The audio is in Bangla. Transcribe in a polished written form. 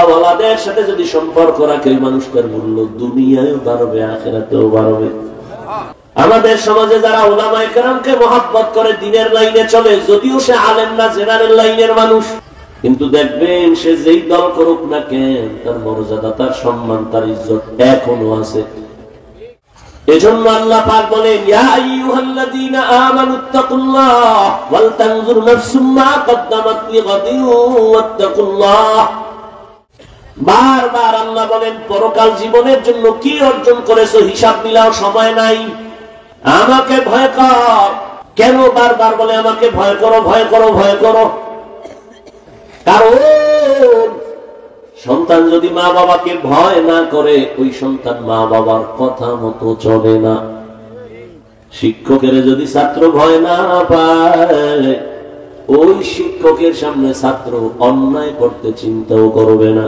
আল্লাহওয়ালাদের সাথে যদি সম্পর্ক রাখে মানুষটার মূল্য দুনিয়ায় বাড়বে, আখিরাতেও বাড়বে। আমাদের সমাজে যারা উলামায়ে কেরামকে মহব্বত করে, দিনের লাইনে চলে, যদিও সে আলেম না, জেনারেল লাইনের মানুষ, কিন্তু দেখবেন সে যেই দল করুক না কেন, তার মর্যাদা, তার সম্মান, তার ইজ্জত এখনো আছে। এজন্য আল্লাহ পাক বলেন, ইয়া আইয়ুহাল্লাযীনা আমানুত্তাকুল্লাহ ওয়াল তানজুর নাফসুম মা কদ্দামাত লিগাদিন ওয়াত্তাকুল্লাহ। বারবার আল্লাহ বলেন, পরকাল জীবনের জন্য কি অর্জন করেছো হিসাব মিলাও সময় নাই, আমাকে ভয় কর। কেন বারবার বলে আমাকে ভয় করো, ভয় করো, ভয় করো? কারণ সন্তান যদি মা বাবাকে ভয় না করে, ওই সন্তান মা বাবার কথা মতো চলে না। শিক্ষকের যদি ছাত্র ভয় না পায়, ওই শিক্ষকের সামনে ছাত্র অন্যায় করতে চিন্তাও করবে না।